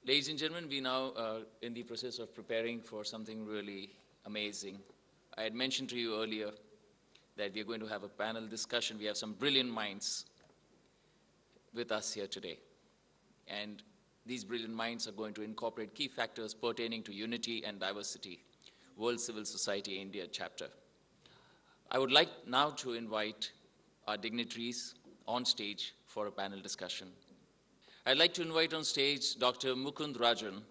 Ladies and gentlemen, we now are in the process of preparing for something really amazing. I had mentioned to you earlier that we are going to have a panel discussion. We have some brilliant minds with us here today. And these brilliant minds are going to incorporate key factors pertaining to unity and diversity, World Civil Society India chapter. I would like now to invite our dignitaries on stage for a panel discussion. I'd like to invite on stage Dr. Mukund Rajan.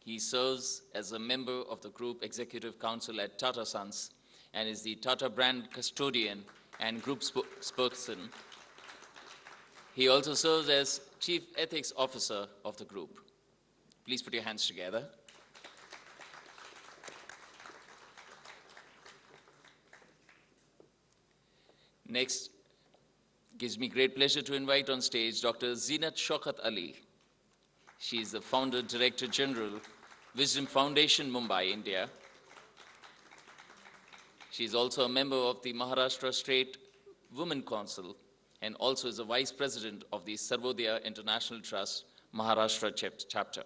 He serves as a member of the Group Executive Council at Tata Sons and is the Tata brand custodian and group spokesperson. He also serves as Chief Ethics Officer of the group. Please put your hands together. Next, it gives me great pleasure to invite on stage Dr. Zeenat Shaukat Ali. She is the Founder Director General, Wisdom Foundation, Mumbai, India. She is also a member of the Maharashtra State Women Council and also is a Vice President of the Sarvodaya International Trust, Maharashtra chapter.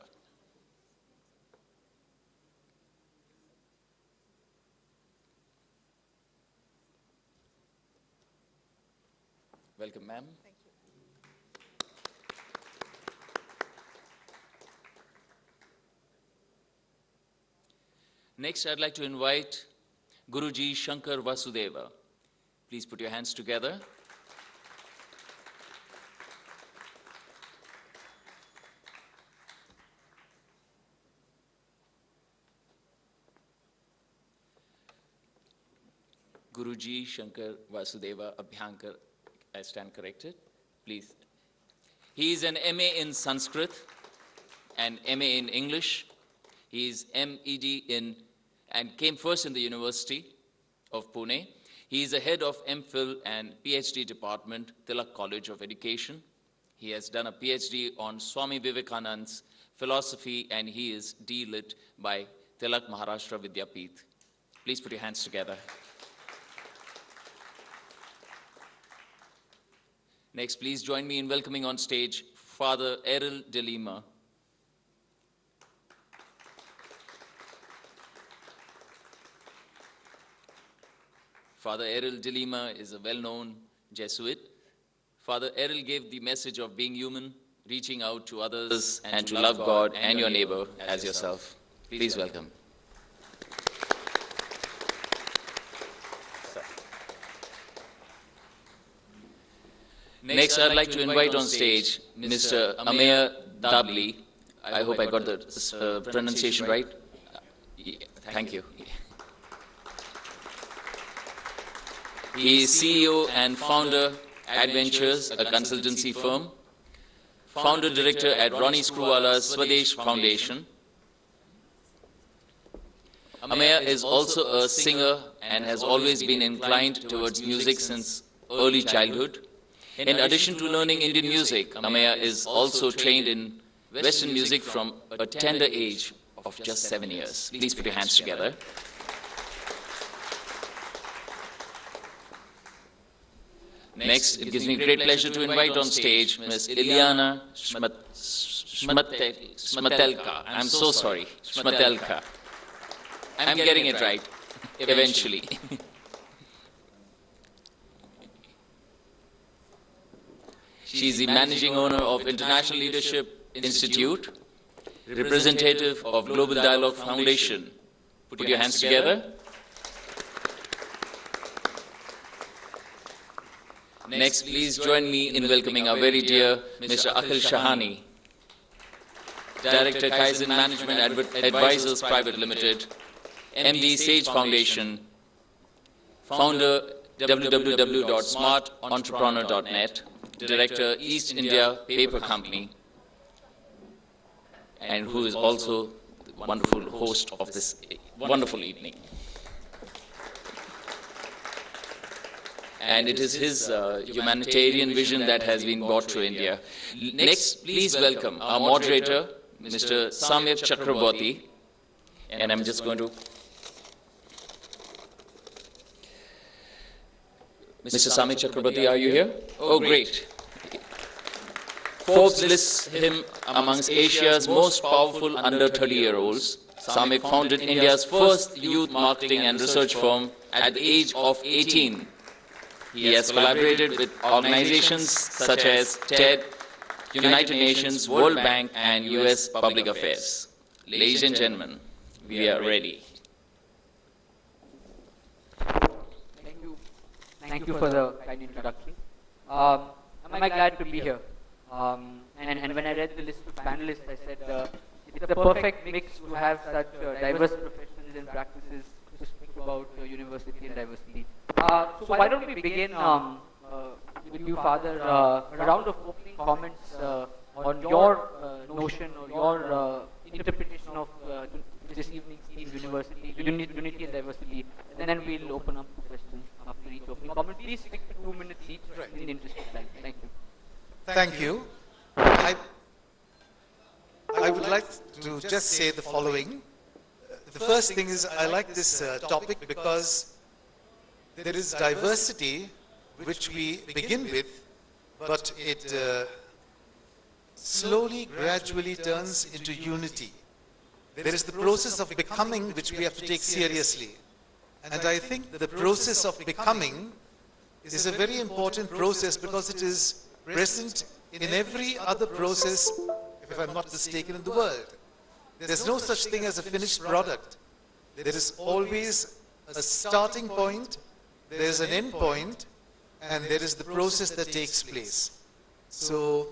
Welcome, ma'am. Thank you. Next, I'd like to invite Guruji Shankar Vasudeva. Please put your hands together. Guruji Shankar Vasudeva Abhyankar. I stand corrected, please. He is an MA in Sanskrit and MA in English. He is MEd in and came first in the University of Pune. He is the head of MPhil and PhD department, Tilak College of Education. He has done a PhD on Swami Vivekananda's philosophy and he is D-Lit by Tilak Maharashtra Vidyapeeth. Please put your hands together. Next, please join me in welcoming on stage Father Errol de Lima. Father Errol de Lima is a well-known Jesuit. Father Errol gave the message of being human, reaching out to others, and to love God and your neighbor as yourself. Please welcome. Next, I'd like to invite on stage Mr. Ameya Dabli. I hope I got the pronunciation right. Thank you. He is CEO and founder Adventures, a consultancy firm, founder director at Ronnie Screwwala's Swadesh Foundation. Ameya is also a singer and has always been inclined towards music since early childhood. In addition to learning Indian music, Ameya is also trained in Western music from a tender age of just 7 years. Please put your hands together. Next, it gives me great pleasure to invite on stage Ms. Ilyana Smatelka. I'm so sorry, Smatelka. I'm getting it right, eventually. She is the managing owner of International Leadership Institute, representative of Global Dialogue Foundation. Put your hands together. Next, please join me in welcoming our very dear Mr. Akhil Shahani, Director Kaizen Management Advisors Private Limited, MD Sage Foundation, founder www.smartentrepreneur.net, Director East India Paper Company, and who is also the wonderful host of this wonderful evening. And it is his humanitarian vision that has been brought to India. Next, please welcome our moderator, Mr. Samyak Chakraborty. And I'm just going to... Mr. Samyak Chakraborty, are you here? Oh, great. Forbes lists him amongst Asia's most powerful under 30-year-olds. Samik founded India's first youth marketing and research firm at the age of 18. He has collaborated with organizations such as TED, United Nations, World Bank, and US Public Affairs. Ladies and gentlemen, we are ready. Thank you. Thank you for the kind introduction. Am I glad to be here? And when I read the list of panelists, I said it's a perfect mix to have such diverse professions and practices to speak about university and diversity. So why don't we begin with you, Father, a round of opening comments on your notion or your interpretation of this evening's theme, unity and diversity, and then we'll open up to questions after each opening comment. Please stick to 2 minutes each in the interest of time. Thank you. Thank you. I would like to just say the following. The first thing is I like this topic because there is diversity which we begin with, but it slowly, gradually turns into unity. There is the process of becoming which we have to take seriously. And I think the process of becoming is a very important process because it is present in every other process, if I'm not mistaken, in the world. There's no such thing as a finished product. There is always a starting point, there is an end point, and there is the process that takes place. So,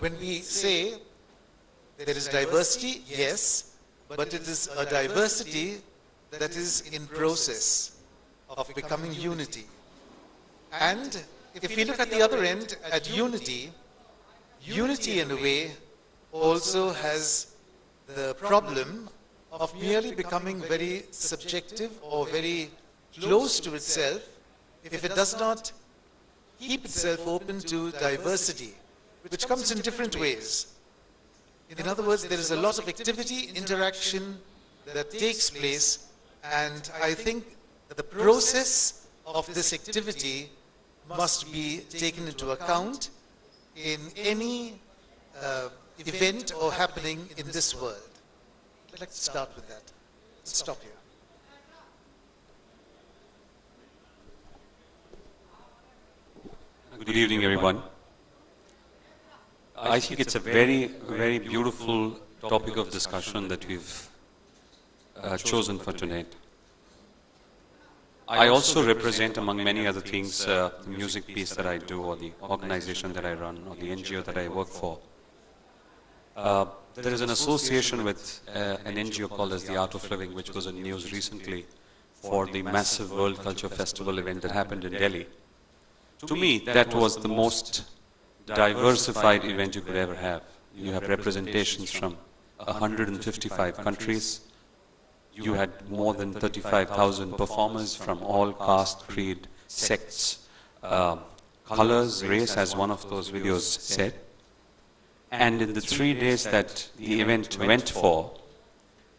when we say there is diversity, yes, but it is a diversity that is in process of becoming unity. And if we look at the other end, at unity, unity in a way also has the problem of merely becoming very subjective or very close to itself if it does not keep itself open to diversity, which comes in different ways. In other words, there is a lot of activity, interaction that takes place, and I think that the process of this activity must be taken into account in any event or happening in this world. I'd like to start with that. Let's stop here. Good evening, everyone. I think it's a very, very beautiful topic of discussion that we've chosen for tonight. I also represent, among many other things, the music piece that I do, or the organization that I run, or the NGO that I work for. There is an association with an NGO called as the Art of Living, which was in news recently for the massive World Culture Festival event that happened in Delhi. To me, that was the most diversified event you could ever have. You have representations from 155 countries. You had more than 35,000 performers from all caste, creed, sects, colors, race, as one of those videos said. And in the 3 days that the event went for,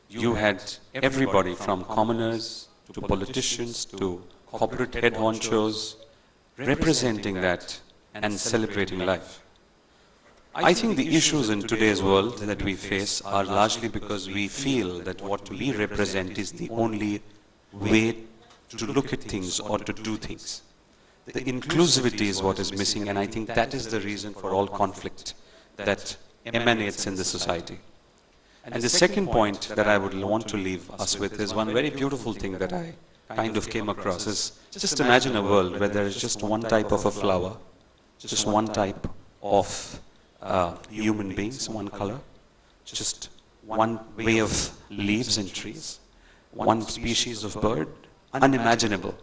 you had everybody from commoners to politicians to corporate head honchos representing that and celebrating life. I think the issues in today's world that we face are largely because we feel that what we represent is the only way to look at things or to do things. The inclusivity is what is missing, and I think that is the reason for all conflict that emanates in the society. And the second point that I would want to leave us with is one very beautiful thing that I kind of came across is just imagine a world where there is just one type of a flower, just one type of human beings, one color, just one way of leaves and trees, one species of bird, unimaginable.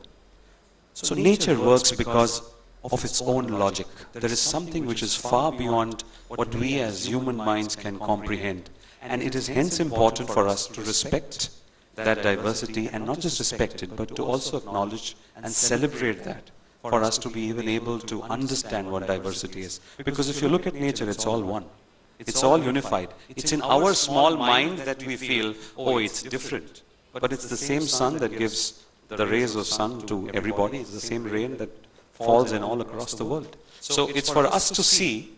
So nature works because of its own logic. There is something which is far beyond what we as human minds can comprehend. And it is hence important for us to respect that diversity, and not just respect it, but to also acknowledge and celebrate that, for us to be even able to understand what diversity is. Because if you look at nature, it's all one. It's all unified. It's in our small mind that we feel, oh, it's different. But it's the same sun that gives the rays of sun to everybody. It's the same rain that falls in all across the world. So it's for us to see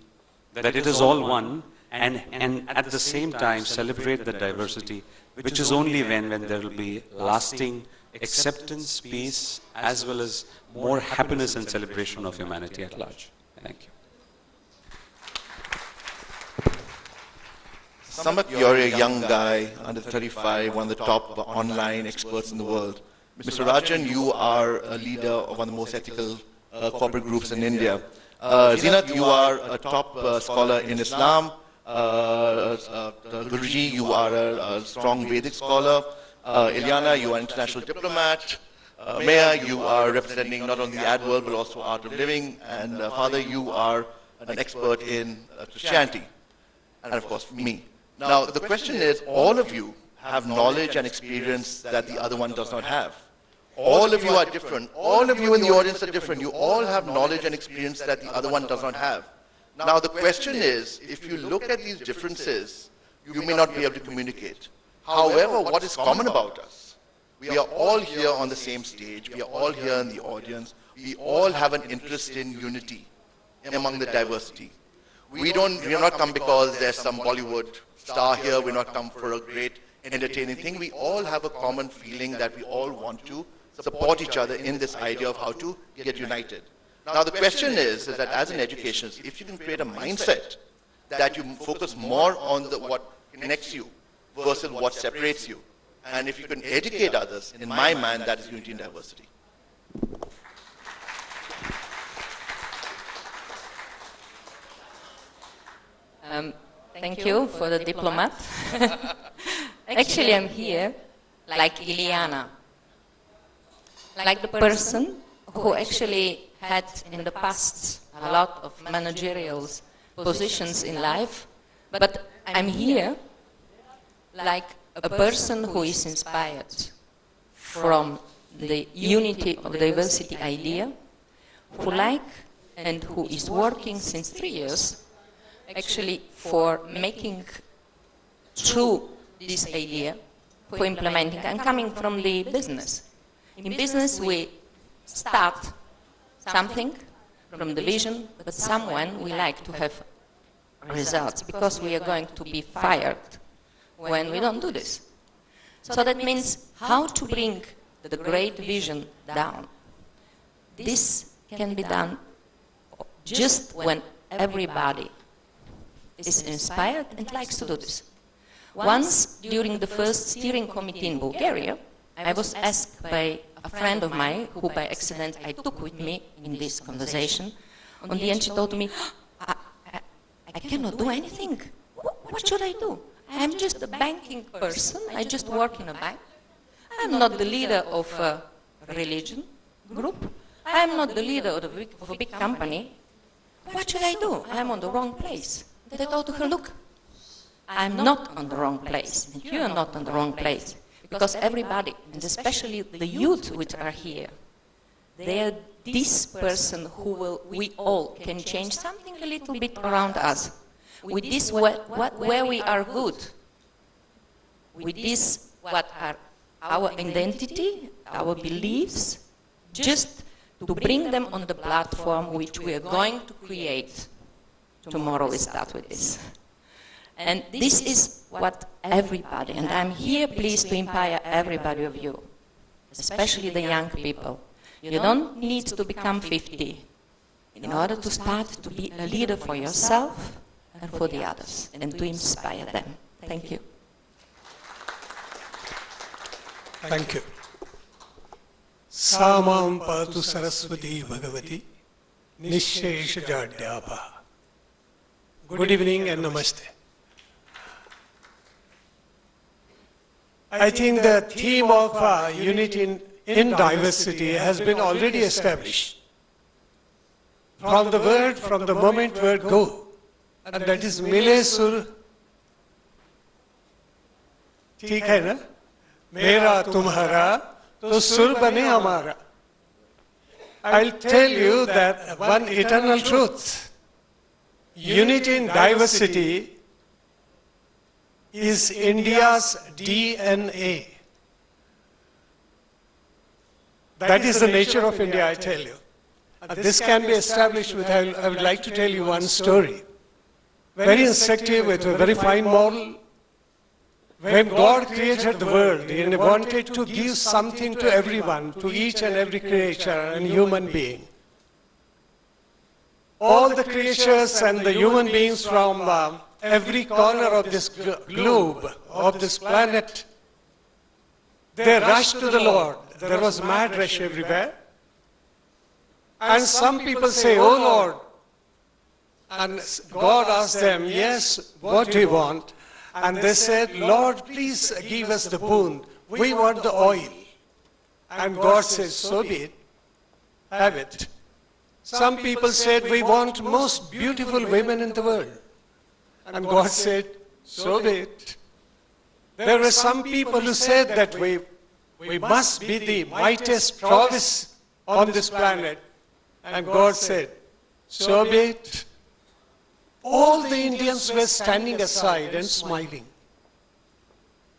that it is all one, and at the same time celebrate the diversity, which is only when there will be lasting acceptance, peace, as well as more happiness and celebration of humanity at large. Thank you. Samak, you're a young guy, under 35, one of the top online experts in the world. Mr. Rajan, you are a leader of one of the most ethical corporate groups in India. Zeenat, you are a top scholar in Islam. Guruji, you are a strong Vedic scholar. Ilyana, you are an international diplomat. Maya, you are representing not only the ad world but also art of living. And Father, you are an expert in Christianity. And of course, me. Now, the question is, all of you have knowledge and experience that the other one does not have. All of you are different. All of you in the audience are different. You all have knowledge and experience that the other one does not have. Now, the question is, if you look at these differences, you may not be able to communicate. However, what is common about us? We are all here on the same stage. We are all here in the audience. We all have an interest in unity among the diversity. We are not come because there's some Bollywood star here. We're not come for a great entertaining thing. We all have a common feeling that we all want to support each other in this idea of how to get united. Now the question is that as an educationist, if you can create a mindset that you focus more on what connects you versus what separates you, and if you can educate others, in my mind, that is unity and diversity. Thank you for the diplomat. Actually, I'm here like Ilyana, like the person who actually had in the past a lot of managerial positions in life, but I'm here like a person who is inspired from the unity of diversity idea, who and who is working since 3 years actually for making true this idea, for implementing. I'm coming from the business. In business, we start something from the vision, but someone we like to have results because we are going to be fired when we don't do this. So that means how to bring the great vision down. This can be done just when everybody is inspired and likes to do this. Once, during the first steering committee in Bulgaria, I was asked by a friend of mine, who by accident I took with me in this conversation. On the end, she told me, I cannot do anything. What should I do? I'm just a banking person. I just work in a bank. I'm not the leader of a religion group. I'm not the leader of a big company. What should I do? I'm on the wrong place. They told her, look, I'm not on the wrong place, and you are not on the wrong place, because everybody, and especially the youth which are here, they are this person we all can change something a little bit around us. With this, where we are good. With this, what are our identity, our beliefs, just to bring them on the platform which we are going to create. Tomorrow we start with this. And this is what everybody, and I'm here pleased to inspire everybody of you, especially the young people. You don't need to become 50 in order to start to be a leader for yourself and for the others, and to inspire them. Thank you. Thank you. Samam Patu Saraswati Bhagavati Nishesha Jadyapa. Good evening and namaste. I think the theme of unity in diversity has been already established. From the moment word go, and that is Mile Sur, ठीक है ना? मेरा तुम्हारा तो सुर बने हमारा. I'll tell you that one eternal truth. Unity in diversity is India's DNA. That is the nature of India, I tell you. This can be established with, I would like to tell you one story. very instructive, with a very fine moral. When God created the world, He wanted to give something to everyone, to each and every creature and human being. All the creatures and the human beings from every corner of this globe, of this planet, they rushed to the Lord. There was mad rush everywhere. And some people say, "Oh Lord," and God asked them, "Yes, what do you want?" And they said, "Lord, please give us the boon. We want the oil." And God says, "So be it. Have it." Some people said, "We want most beautiful women in the world." And God said, "So be it." There were some people who said that we must be the mightiest province on this planet. And God said, "So be it." All the Indians were standing aside and smiling.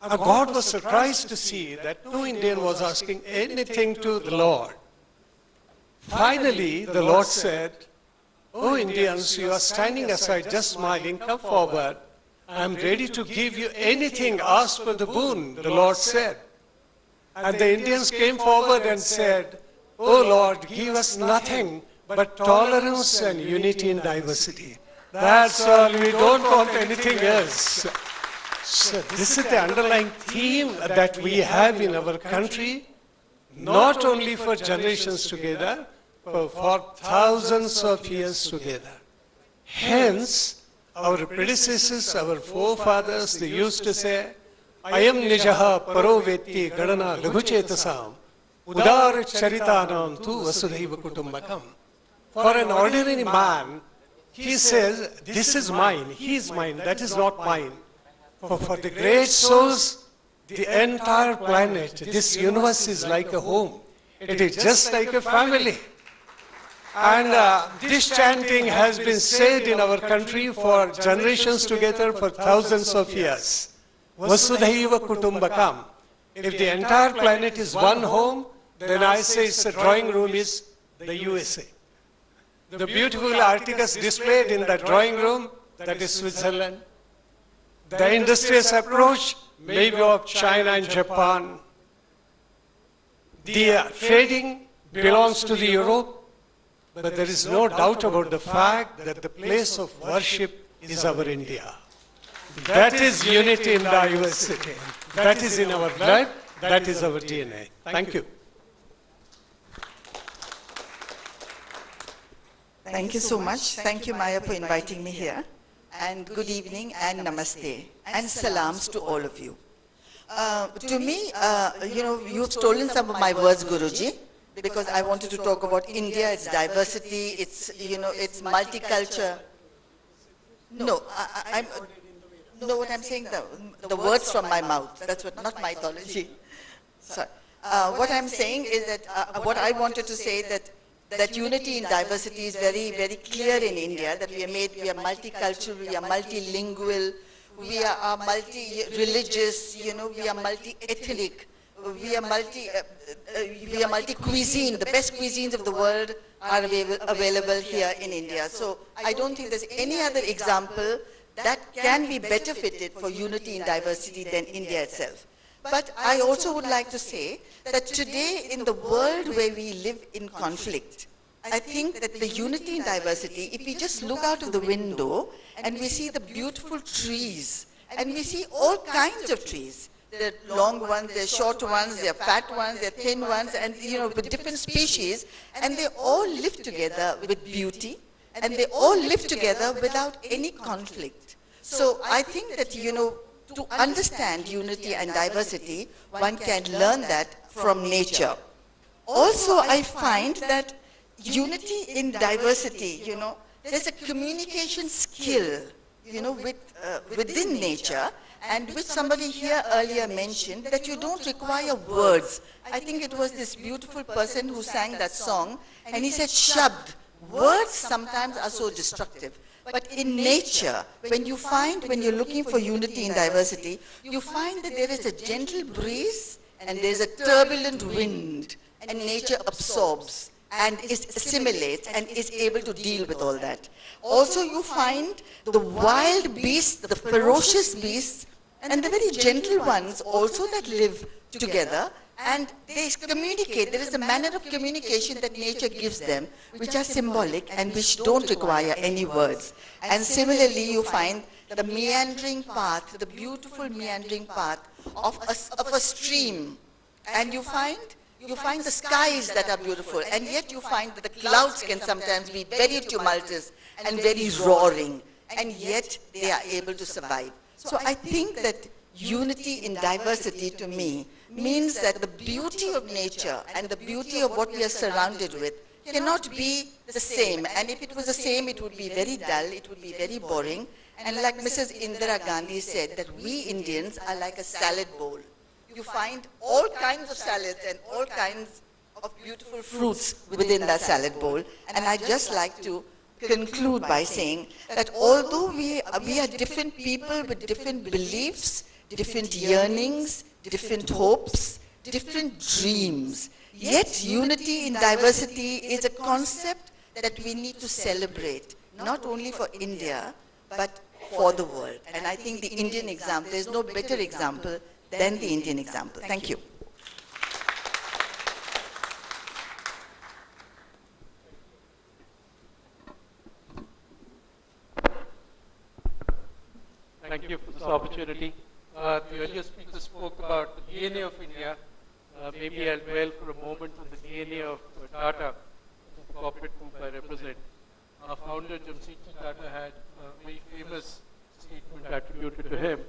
And God was surprised to see that no Indian was asking anything to the Lord. Finally, the Lord said, "Oh Indians, you are standing aside, just smiling, come forward. I am ready to give you anything, ask for the boon," the Lord said. And the Indians came forward and said, "Oh Lord, give us nothing but tolerance and unity in diversity. That's all, we don't want anything else." So this is the underlying theme that we have in our country, not only for generations together, but for thousands of years together. Hence, our predecessors, our forefathers, they used to say, "Ayam nijaha paroveti gadana laghuchetasam, udar charitanam tu vasudhaiva kutumbakam." For an ordinary man, he says, "This is mine, he is mine, that is not mine." For the great souls, the entire planet, this universe is like a home. It is just like a family. And this chanting has been said in our country for generations together, for thousands of years. Vasudhaiva Kutumbakam. If the entire planet is one home, then I say the drawing room is the USA. The beautiful articles displayed in the drawing room, that is Switzerland. The industrious approach, maybe of China and Japan. The trading belongs to the Europe. But there is no doubt about the fact that the place of worship is our India. That is unity in diversity. That is in our blood. That is our DNA. Thank you. Thank you so much. Thank you, Maya, for inviting me here. And good evening and namaste. And salams to all of you. To me, you've stolen some of my words, Guruji, because I wanted to talk about India, its diversity, its multicultural. No, what I'm saying, the words from my mouth. That's what, not mythology. Sorry. What I'm saying is that what I wanted to say that unity in diversity is very, very clear in India. That we are multicultural, we are multilingual, we are multi-religious. We are multi-ethnic. We are multi-cuisine. The best cuisines of the world are available here in India. So I don't think there's any other example that can be better fitted for unity in diversity than India itself. But I also would like to say that today, in the world where we live in conflict, I think that the unity in diversity, if we just look out of the window and we see the beautiful trees, and we see all kinds of trees, there are long ones, there are short ones, there are fat ones, there are thin ones, and with different species, and they all live together with beauty, and they all live together without any conflict. So I think that, to understand unity and diversity, one can learn that from nature. Also, I find that unity in diversity, there's a communication skill, within nature, and which somebody here earlier mentioned, that you don't require words. I think it was this beautiful person who sang that song, and he said, "Shabd." Words sometimes are so destructive. But in nature, when you're looking for unity in diversity, you find that there is a gentle breeze and there's a turbulent wind, and nature absorbs. and assimilates and is able to deal with all that. Also, you find the wild beasts, the ferocious beasts, and the very gentle ones also that live together, and they communicate. There is a manner of communication that nature gives them, which are symbolic and which don't require any words. And similarly, you find the meandering path, the beautiful meandering path of a stream. And you find the skies that are beautiful, and yet you find that the clouds can sometimes be very tumultuous and very roaring, and yet they are able to survive. So I think that unity in diversity to me means that the beauty of nature and the beauty of what we are surrounded with cannot be the same. And if it was the same, it would be very dull, it would be very boring. And like Mrs. Indira Gandhi said, that we Indians are like a salad bowl. You find all kinds of salads and all kinds of beautiful fruits within that salad bowl. And I'd just like to conclude by saying that although we are different people with different beliefs, different yearnings, different hopes, different dreams, yet unity in diversity is a concept that we need to celebrate, not only for India, but for the world. And I think the Indian example, there's no better example than the Indian example. Thank you. Thank you for this opportunity. The earlier speaker spoke about the DNA of India. Maybe I'll dwell for a moment on the DNA of Tata, the corporate group I represent. Our founder, Jamsetji Tata, had a very famous statement attributed to him,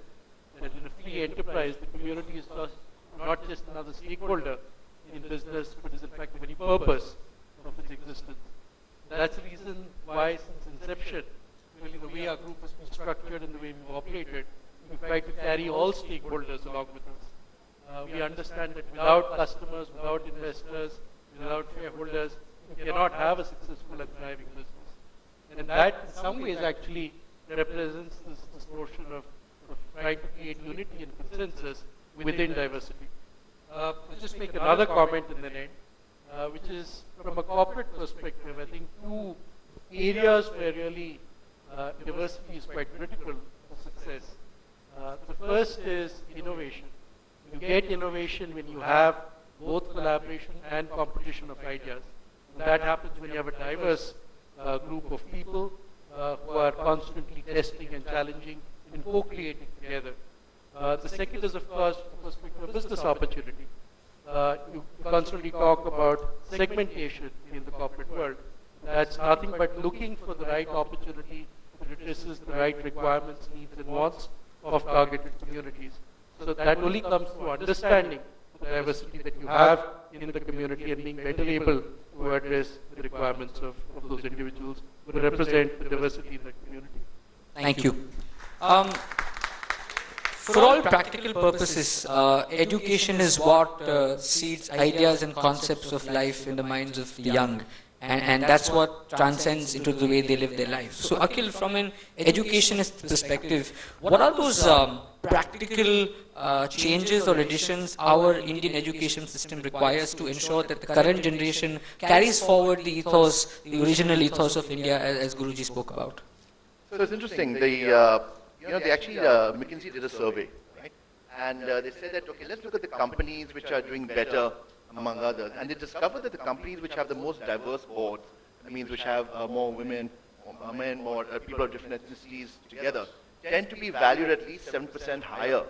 that in a free enterprise, the community is not just another stakeholder in business, but is in fact the very purpose of its existence. That's the reason why, since inception, really the way our group has been structured and the way we've operated, we've tried to carry all stakeholders along with us. We understand that without customers, without investors, without shareholders, we cannot have a successful and thriving business. And that, in some ways, actually represents this notion of trying to create unity and consensus within diversity. I'll just make another comment in the end, which is from a corporate perspective, I think two areas where really diversity is quite critical for success. The first is innovation. You get innovation when you have both collaboration and competition of ideas. And that happens when you have a diverse group of people who are constantly testing and challenging and co-creating together. The second is, of course, the perspective of business opportunity. You constantly talk about segmentation in the corporate world. That's nothing but looking for the right opportunity that addresses the right requirements, needs, and wants of targeted communities. So that only comes through understanding the diversity that you have in the community and being better able to address the requirements of those individuals who represent the diversity in the community. Thank you. For all practical purposes, education is what seeds ideas and concepts of life in the minds of the young. And that's what transcends into the way they live their life. So Akhil, from an educationist perspective, what are those practical changes or additions our Indian education system requires to ensure that the current generation carries forward the ethos, the original ethos of India, as Guruji spoke about? So it's interesting. They actually, McKinsey did a survey, right? And they said that, okay, let's look at the companies which are doing better among others. And they discovered that the companies which have the most diverse boards, that means which have more women, more men, more people of different ethnicities together, tend to be valued at least 7% higher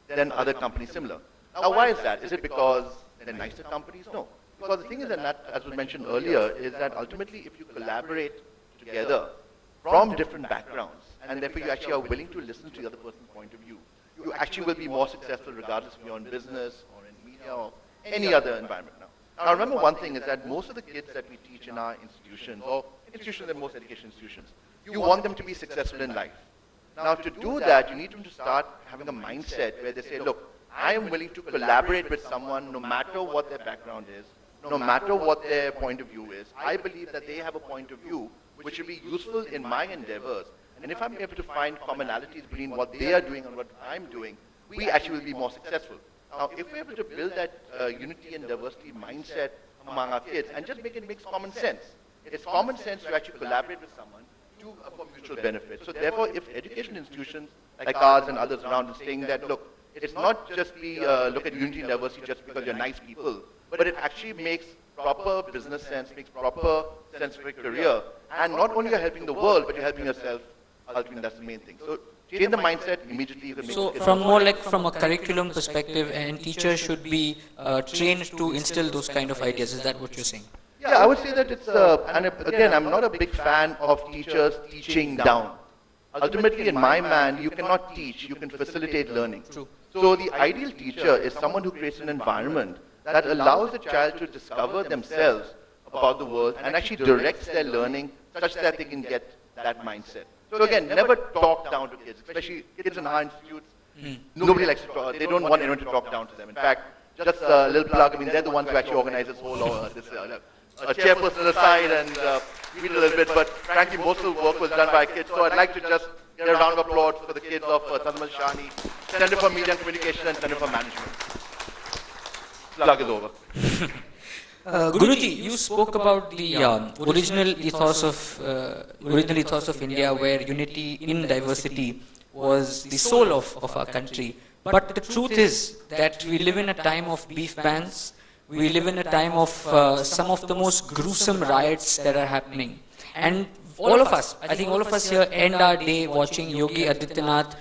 than other companies similar. Now, why is that? Is it because they're nicer companies? No. Because the thing is that, as was mentioned earlier, is that ultimately if you collaborate together from different backgrounds, and therefore you actually are willing to listen to the other person's point of view, you actually will be more successful regardless if you're in business or in media or any other environment now. Now remember one thing is that most of the kids that we teach in our institutions, or institutions and most education institutions, you want them to be successful in life. Now to do that, you need them to start having a mindset where they say, look, I am willing to collaborate with someone no matter what their background is, no matter what their point of view is. I believe that they have a point of view which will be useful in my endeavors. And if I'm able to find commonalities between what they are doing and what I'm doing, we actually will be more successful. Now, if we're able to build that unity and diversity mindset among our kids and just make it makes common sense. It's common sense to actually collaborate with someone for mutual benefit. So therefore, if education institutions like ours and others around are saying that, look, it's not just look at Unity University just because you're nice people, but it actually makes proper business sense, makes proper sense for a career. And not only you're helping the world, but you're helping yourself. Ultimately, that's the main thing. So change the mindset immediately. You can make So it from more like from a curriculum perspective, and teachers should be trained to instill those kind of ideas. Is that what you're saying? Yeah, I would say that it's, and again, I'm not a big fan of teachers teaching down. Ultimately, in my mind, you cannot teach, you can facilitate learning. True. So the ideal teacher is someone who creates an environment that allows the child to discover themselves about the world and actually directs their learning such that they can get that mindset. So again, never talk down to kids, especially kids in our institutes. Nobody likes to talk, they don't want anyone to talk down to them. In fact, just a little plug, I mean, they're the ones who actually organize this whole, chairperson aside and we did a little bit, but frankly, most of the work was done by kids. So I'd like to just get a round of applause for the kids of Sadhmal Shani, Center for Media and Communication and Center for Management. Plug is over. Guruji, you spoke about the original ethos of India, where unity in diversity was the soul of our country. But the truth is that we live in a time of beef bans. We live in a time of some of the most gruesome riots that are happening. And all of us, I think all of us here end our day watching Yogi Adityanath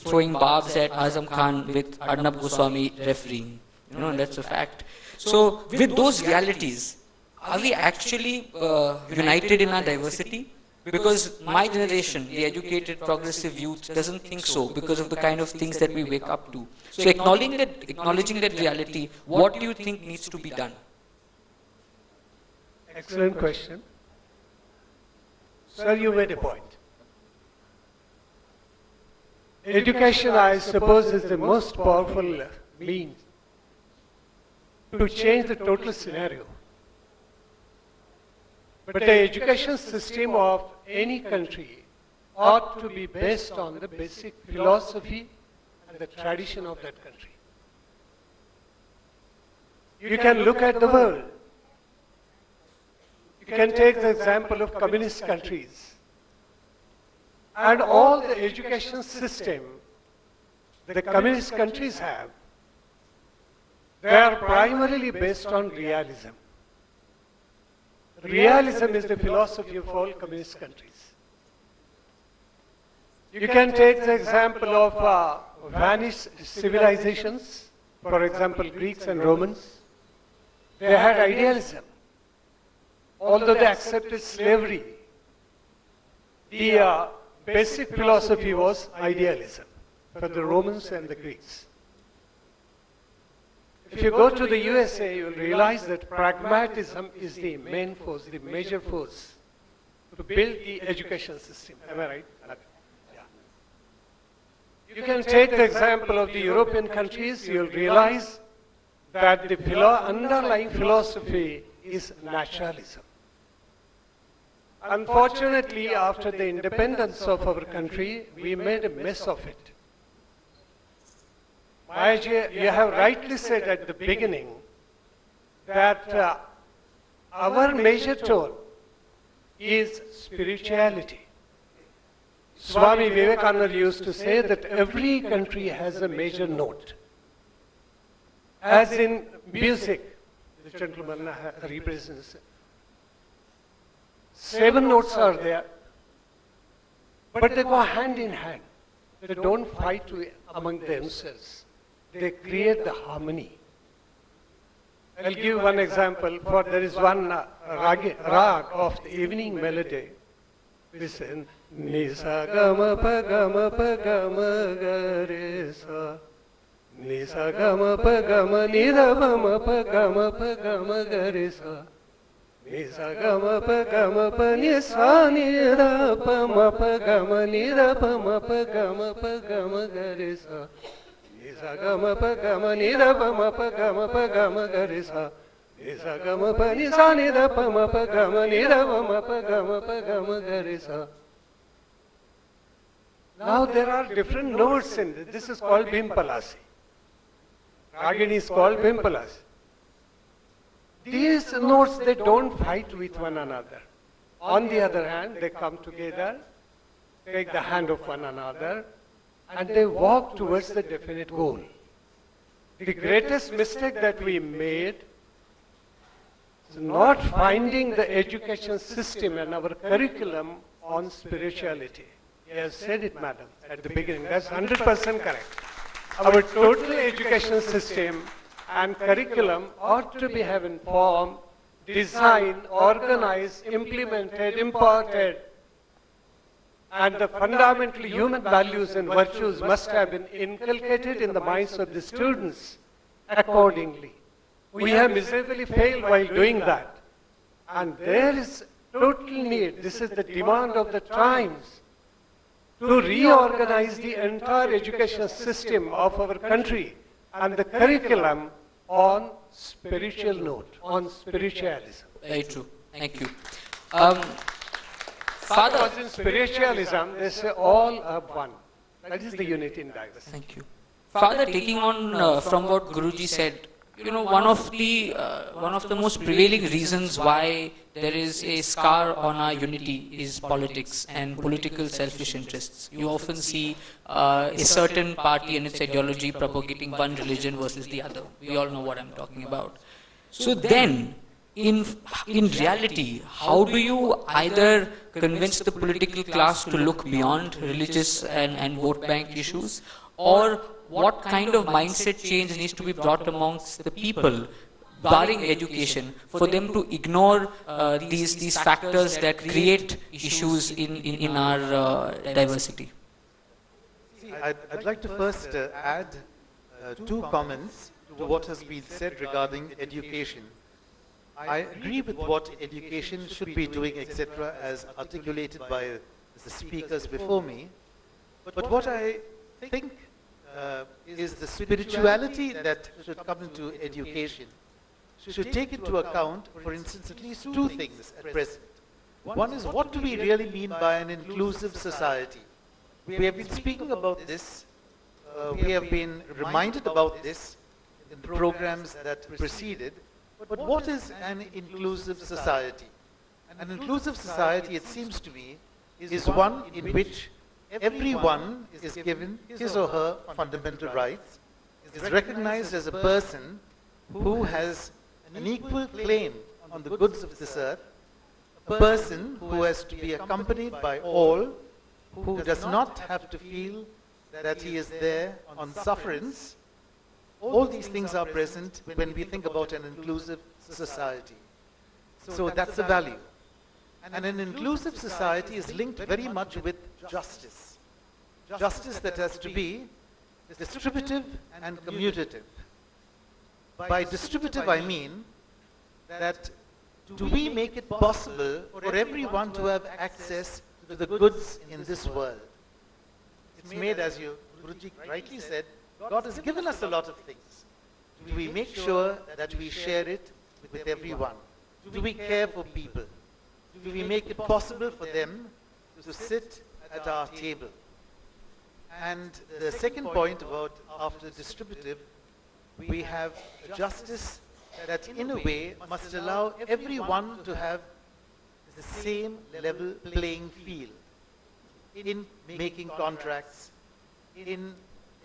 throwing barbs at Azam Khan with Arnab Goswami refereeing. And that's a fact. So with those realities, are we actually united in our diversity? Because my generation, the educated, progressive youth, doesn't think so because of the kind of things that we wake up to. So acknowledging that reality, what do you think needs to be done? Excellent question. Sir, you made a point. Education, I suppose, is the most powerful means to change the total scenario. But the education system of any country ought to be based on the basic philosophy and the tradition of that country. You can look at the world. You can take the example of communist countries. And all the education system the communist countries have, they are primarily based on realism. Realism is the philosophy of all communist countries. You can take the example of vanished civilizations, for example, Greeks and Romans. They had idealism. Although they accepted slavery, the basic philosophy was idealism for the Romans and the Greeks. If you go to the USA, you'll realize that pragmatism is the main force, the major force to build the education system. Am I right? Yeah. You can take the example of the European countries, you'll realize that the underlying philosophy is naturalism. Unfortunately, after the independence of our country, we made a mess of it. Mayaji, you have rightly said at the beginning that our major tone is spirituality. Swami Vivekananda used to say that every country has a major note. As in music, the gentleman represents 7 notes are there, but they go hand in hand. They don't fight among themselves. They create the harmony. I'll give one example. There is one rag of the evening melody. Listen. Nisa gama pa gama pa gama ga re sa. Nisa gama pa gama ni da ma pa gama ga re sa. Nisa gama pa ni sa ni da pa ma pa gama ni da pa ma pa gama ga re sa. Nisa gama pa gama ni da pa ma pa gama ga re sa. Nisa gama pa ni sa ni da pa ma pa gama ni da pa ma pa gama ga re sa. Now there are different notes in this. This is called Bhimpalasi. Ragini is called Bhimpalasi. these notes, they don't fight with one another. On the other hand, they come together, take the hand of one another, and they walk towards the definite goal. The greatest mistake that we made is not finding the education system and our curriculum on spirituality. You have said it, madam, at the beginning. That's 100% correct. Our total education system and curriculum ought to be have informed, designed, organized, implemented, imparted, and the fundamental human values and virtues must have been inculcated in the minds of the students accordingly. We have miserably failed while doing that. And there is total need, this is the demand of the times, to reorganize the entire education system of our country and the curriculum on spiritual note, on spiritualism. Very true. Thank you. Father, because in spiritualism, they say all are one. That is the unity in diversity. Thank you. Father, taking on from what Guruji said, one of the most prevailing reasons why there is a scar on our unity is politics and political selfish interests. You often see a certain party and its ideology propagating one religion versus the other. We all know what I'm talking about. So then, in reality, how do you either convince the political class to look beyond religious and vote bank issues, or what kind of mindset change needs to be brought amongst the people, barring education, for them to ignore these factors that create issues in our diversity? See, I'd like to first add two comments to what has been said regarding education. I agree with what education should be doing, etc., as articulated by the speakers before me. But what I think is the spirituality that should come into education should take into account, for instance, at least two things at present. One is, what do we really mean by an inclusive society? We have been speaking about this, we have been reminded about this in the programs that preceded. But what is an inclusive society? An inclusive society, it seems to me, is one in which everyone is given his or her fundamental rights, is recognized as a person who has an equal claim on the goods of this earth, a person who has to be accompanied by all, who does not have to feel that he is there on sufferance. All these things are present when we think about an inclusive society. So that's a value. And an inclusive society is linked very much with justice. Justice that has to be distributive and commutative. By distributive, I mean that do we make it possible for everyone to have access to the goods in this world? It's made, as Guruji rightly said, God has given us a lot of things. Do we make sure that we share it with everyone? Do we care for people? Do we make it possible for them to sit at our table? And the second point about after distributive, we have justice that in a way must allow everyone to have the same level playing field in making contracts, in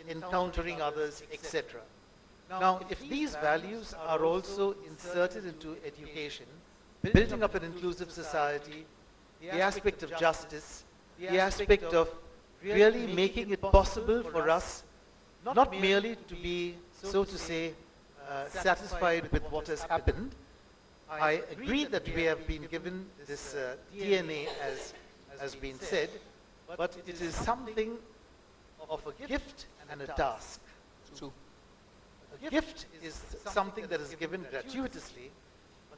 encountering others, etc. Now, if these values are also inserted into education, building up an inclusive society, the aspect of justice, the aspect of really making it possible for us not merely to be, so to say, satisfied with what has happened. I agree that we have been given this DNA, as has been said, but it is something of a gift and a task. True. A gift is something that is given gratuitously,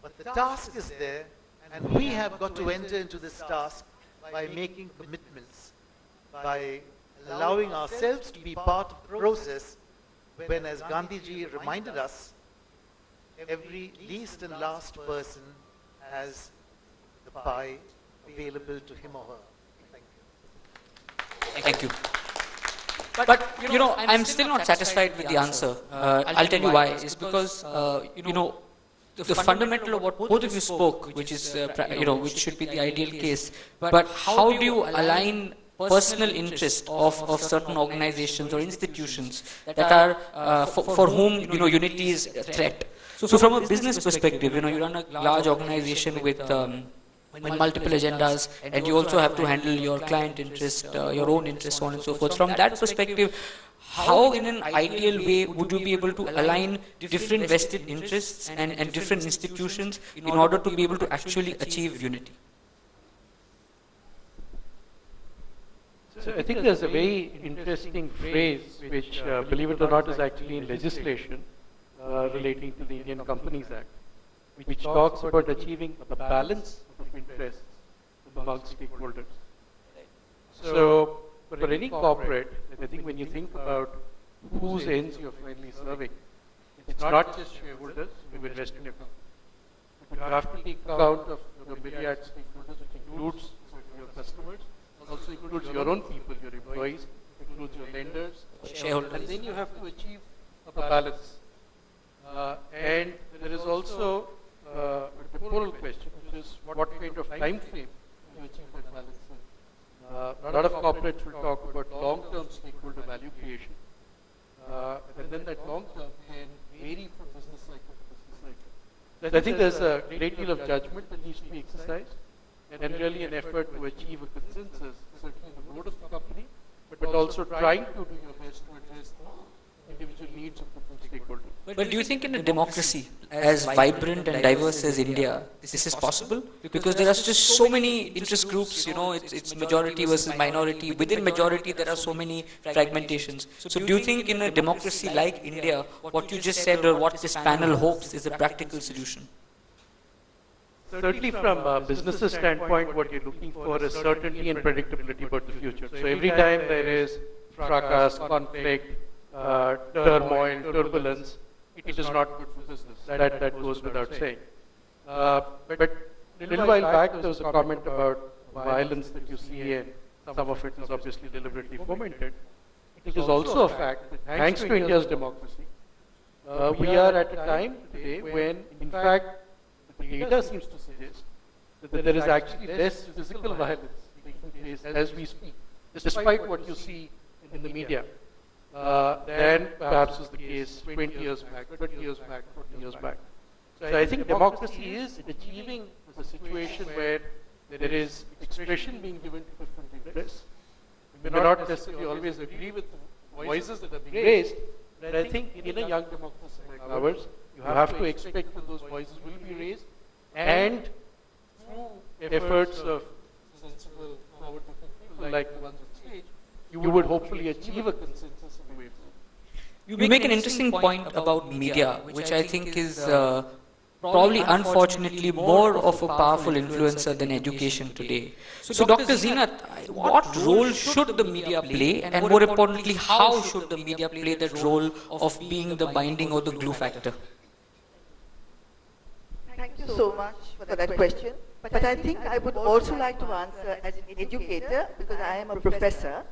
but the task is there, and we have got to enter into this task by making commitments, by allowing ourselves to be part of the process when, as Gandhiji reminded us, every least and last person has the pie available to him or her. Thank you. But, I'm still not satisfied with the answer. I'll tell you why. It's because, the fundamental of what both of you spoke, which is, which should be the ideal case, but how do you align personal interest of certain organizations or institutions that are, for whom, unity is a threat? So from a business perspective, you run a large organization with multiple agendas, and you also have to handle your client interest, your own interest, so on and so forth. From that perspective, how in an ideal way would you be able to align different vested interests and different institutions in order to be able to actually achieve unity? So I think there's a very interesting phrase which, believe it or not, is actually in legislation relating to the Indian Companies Act, which talks about achieving a balance of interests among stakeholders. So for any corporate, I think when you think about whose ends you're finally serving, it's not just shareholders who invest in your company. You have to take account of your myriad stakeholders, which includes your customers, also includes your own people, your employees, includes your lenders, shareholders. and then you have to achieve a balance. And there is also a temporal question, which is what kind of time frame you achieve that balance in. A lot of corporates will talk about long-term stakeholder value creation, and then that long-term can vary from business cycle to business cycle. So I think there's a great deal of judgment that needs to be exercised, and really an effort to achieve a consensus, certainly in the board of the company, but also trying to do your best to address the individual needs of different stakeholders. But do you think in a democracy as vibrant and diverse as India, this is possible? Because there are just so many interest groups, it's majority versus minority. Within majority, there are so many fragmentations. So do you think in a democracy like India, what you just said or what this panel hopes is a practical solution? Certainly from a business's standpoint, what you're looking for is certainty and predictability about the future. So every time there is fracas, conflict, turmoil, turbulence, it is not good for business. That goes without saying. But a little while back, there was a comment about violence that you see, and some of it is obviously deliberately fomented. It is also a fact that thanks to India's democracy, we are at a time today when, in fact, the data seems to suggest that there is actually less physical violence taking place as we speak, despite what you see in the media, than perhaps was the case 20 years back, 30 years back, 40 years back. So I think democracy is achieving a situation where there is expression being given to different interests. We may not necessarily always agree with the voices that are being raised, but I think in a young democracy like ours, you have to expect that those voices will be raised, and through efforts of sensible, forward-looking people like the ones on stage, you would hopefully achieve a consensus in the way forward. You make an interesting point about media, which I think is probably unfortunately more of a powerful influencer than education today. So Dr. Zeenat, what role should the media play, and more importantly, how should the media play that role of being the binding or the glue factor? Thank you so much for that question. But I think I would also like to answer as an educator, because I am a professor,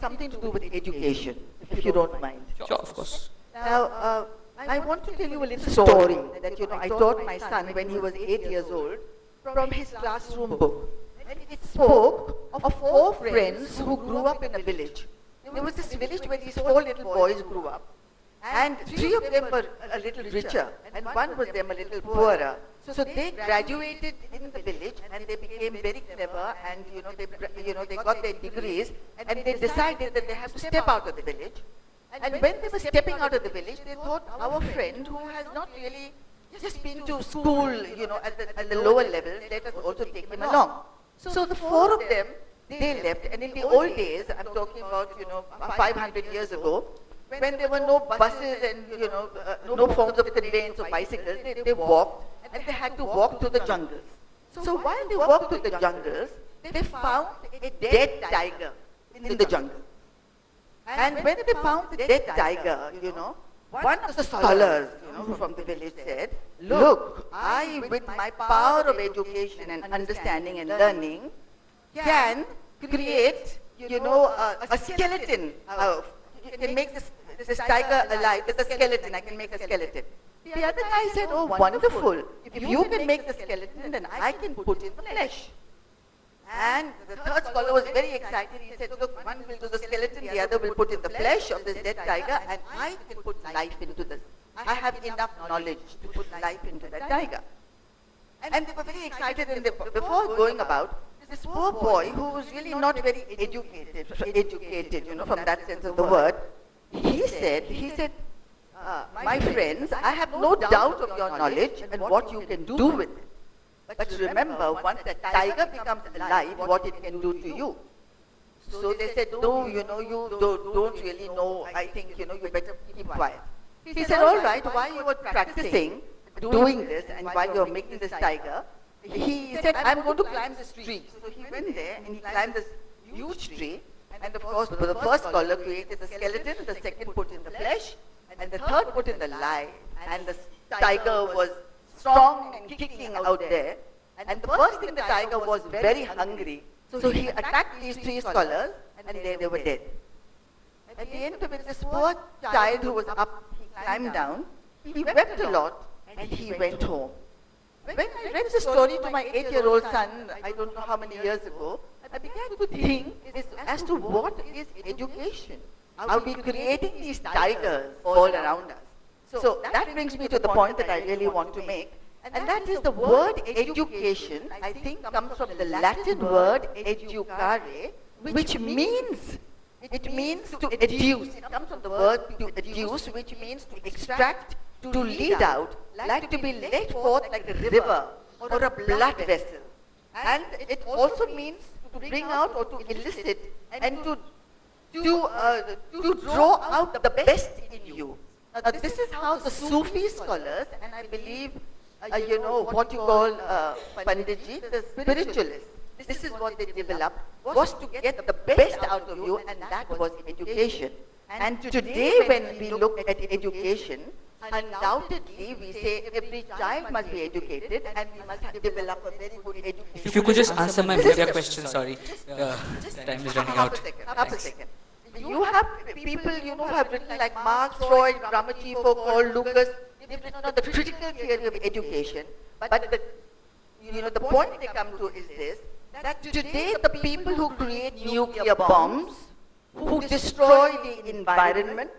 something to do with education, if you don't mind. Sure, of course. Now, I want to tell you a little story that, I taught my son when he was 8 years old from his classroom book. And it spoke of 4 friends who grew up in a village. There was this village where these 4 little boys grew up. And 3 of them were a little richer, and 1 was them a little poorer. So they graduated in the village, and they became very clever, and they got their degrees, and they decided that they have to step out of the village. And when they were stepping out of the village, they thought, our friend who has not really just been to school, at the lower level, let us also take him along. So the 4 of them, they left, and in the old days, I'm talking about 500 years ago, when there were no buses and no forms of conveyance or bicycles, they walked, and they had to walk through the jungles. So while they walked through the jungles, they found a dead tiger in the jungle. And when they found the dead tiger, one of the scholars from the village said, look, I, with my power of education and understanding and learning, can create, a skeleton. You can make this tiger alive with a skeleton. I can make a skeleton. The other guy said, oh, wonderful. If you can make the skeleton, then I can put in the flesh. And the third scholar was very excited. He said, look, one will do the skeleton, the other will put in the flesh of this dead tiger, and I can put life into this. I have enough knowledge to put life into that tiger. And they were very excited, and before going about, this poor boy who was really not very educated, you know, from that sense of the word, he said, my friends, I have no doubt of your knowledge and what you can do with it. But remember, once the tiger becomes alive, what it can do to you. So they said, no, you know, you don't really know. I think, you know, you better keep quiet. He said, all right, while you were practicing doing this and while you were making this tiger, he said, I'm going to climb this tree. So he went there and he climbed this huge tree. And of course, the first scholar created the skeleton, the second put in the flesh, and the third put in the life. And the tiger was strong and kicking out there. And the first thing, the tiger was very hungry. So he attacked these three scholars, and they were dead. At the end of it, this poor child who was up, he climbed down, he wept a lot, and he went home. When I read the story to my 8-year-old son, I don't know how many years ago, I began to think as to what is education. Are we creating these tigers all around us? So that brings me to the point that I really want to make, and that is the word education, I think, comes from the Latin word educare, which means, it means to educe. It comes from the word to educe, which means to extract, to lead out, like to be led forth like a river or a blood vessel. And it also means to bring out or to elicit and to draw out the best in you. Now, this is how the Sufi scholars, and I believe, you know, what you call Panditji, the spiritualists, this is what they developed, was to get the best out of you, and that was education. And today when we look at education, undoubtedly we say every child must be educated and we must develop a very good education. If you could just answer my media question, sorry. Time is running out. Half a second. You have people, you know, who have written like Marx, Freud, Gramsci, Foucault, Lucas, they've written on the critical theory of education, but the point they come to is this, that today the people who create nuclear bombs, who destroy the environment,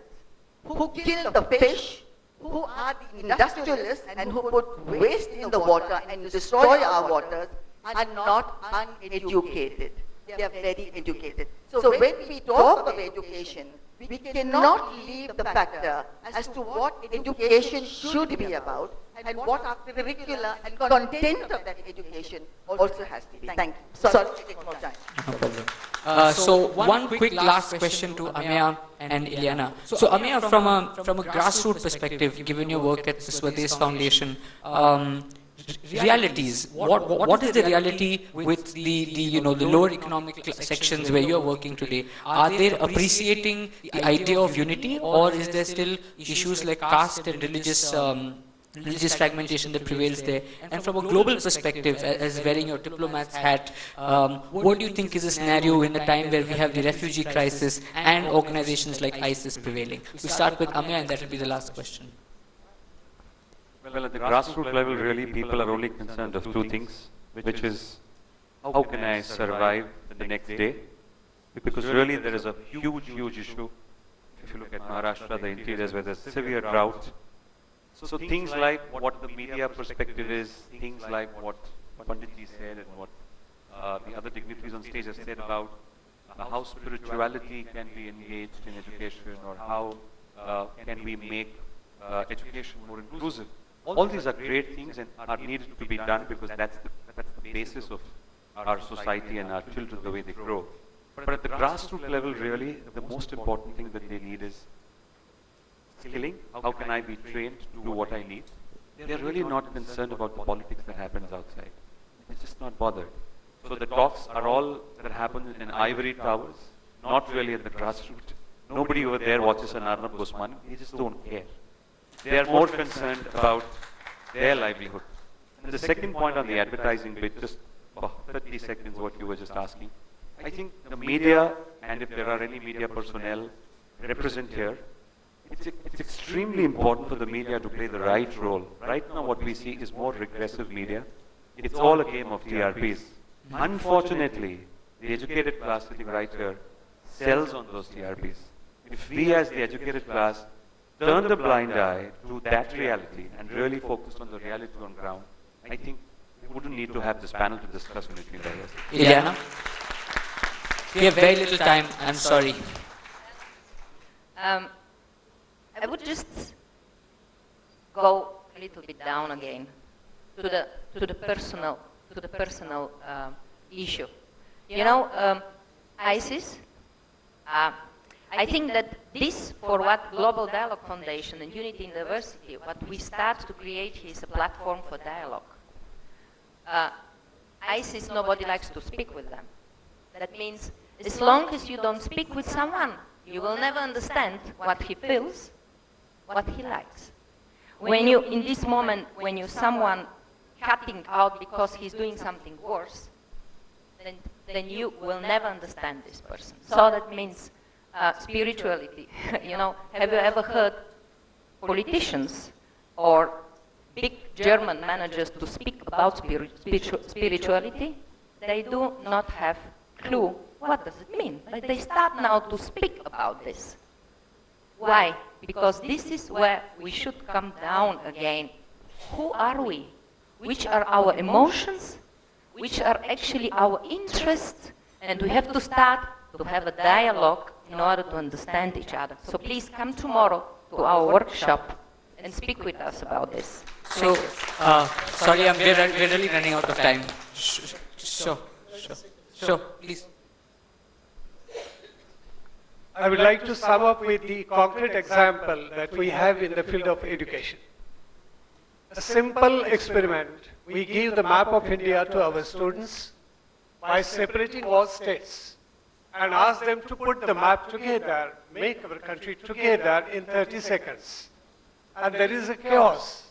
who kill the fish, who are the industrialists and who put waste in the water and destroy our waters, are not uneducated. They are very educated. So when we talk of education, we cannot leave the factor as to what education should be about and what our curricular and content of that education also has to be. Thank you. Sorry to take more time. No problem. So one quick last question to Ameya and Ileana. So Ameya, from a grassroots perspective, given your work at the Swades Foundation, realities. What is the reality with the lower economic sections where you are working today? Are they appreciating the idea of unity, or is there still issues like caste and religious fragmentation that prevails there? And from a global perspective, as wearing your diplomat's hat, what do you think is a scenario in a time where we have the refugee crisis and organizations like ISIS prevailing? We start with Ameya, and that will be the last question. Well, at the grassroots level, really, people are only concerned of two things, which is, how can I survive the next day? Because really, there is a huge issue. If you look at Maharashtra, the interiors, where there's severe drought. So things like what the media perspective is, things like what Panditji said and what the other dignitaries on stage have said about how spirituality can be engaged in education, or how can we make education more inclusive. All these are great things and are needed to be done, because that's the basis of our society and our children, the way they grow. But at the grassroots level, really, the most important thing that they need is skilling. How can I be trained to do what I need? They're really not concerned about the politics that happens outside. They're just not bothered. So the talks are all that happen in ivory towers, not really at the grassroots. Nobody over there watches an Arnab Goswami. They just don't care. They are more concerned about their livelihood. And the second point on the advertising bit, just 30 seconds what you were just asking. I think the media, and if there are any media personnel represent here, it's extremely important for the media to play the right role. Right now what we see is more regressive media. It's all a game of TRPs. Unfortunately, the educated class sitting right here sells on those TRPs. If we as the educated class turn the blind eye to that reality and really focus on the reality on ground, I think we wouldn't need to have this panel to discuss unity and diversity. Ileana? We have very little time, I'm sorry. I would just go a little bit down again to the personal issue. You know, ISIS. I think that this, for what Global Dialogue Foundation and Unity in Diversity, what we start to create here is a platform for dialogue. ISIS, nobody likes to speak with them. That means as long as you don't speak with someone, you will never understand what he feels, what he likes. When you, in this moment, when you someone cutting out because he's doing something worse, then you will never understand this person. So that means spirituality. You know, have you ever heard politicians or big German managers to speak about spirituality? They do not have clue what does it mean. But they start now to speak about this. Why? Because this is where we should come down again. Who are we? Which are our emotions? Which are actually our interests? And we have to start to have a dialogue in order to understand each other. So please come tomorrow to our workshop and speak with us about this. So, sorry, we're really running out of time. Sure, please. I would like to sum up with the concrete example that we have in the field of education. A simple experiment. We give the map of India to our students by separating all states and ask them to put the map together, make our country together in 30 seconds. And there is a chaos.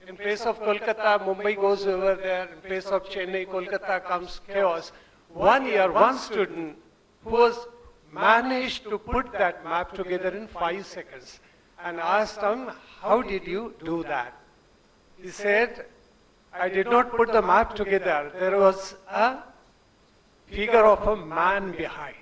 In place of Kolkata, Mumbai goes over there. In place of Chennai, Kolkata comes chaos. 1 year, one student who was managed to put that map together in 5 seconds and asked him, how did you do that? He said, I did not put the map together. There was a figure of a man behind.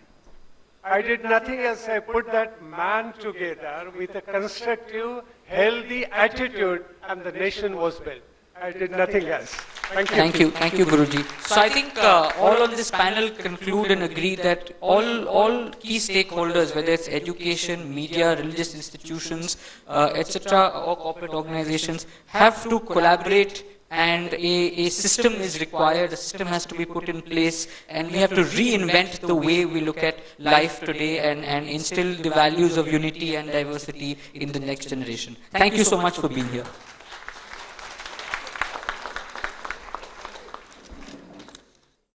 I did nothing else. I put that man together with a constructive, healthy attitude, and the nation was built. I did nothing else. Thank you. Thank you, Guruji. So I think all on this panel conclude and agree that all key stakeholders, whether it's education, media, religious institutions, etc., or corporate organizations, have to collaborate, and a system is required. A system has to be put in place, and we have to reinvent the way we look at life today and instill the values of unity and diversity in the next generation. Thank you so much for being here.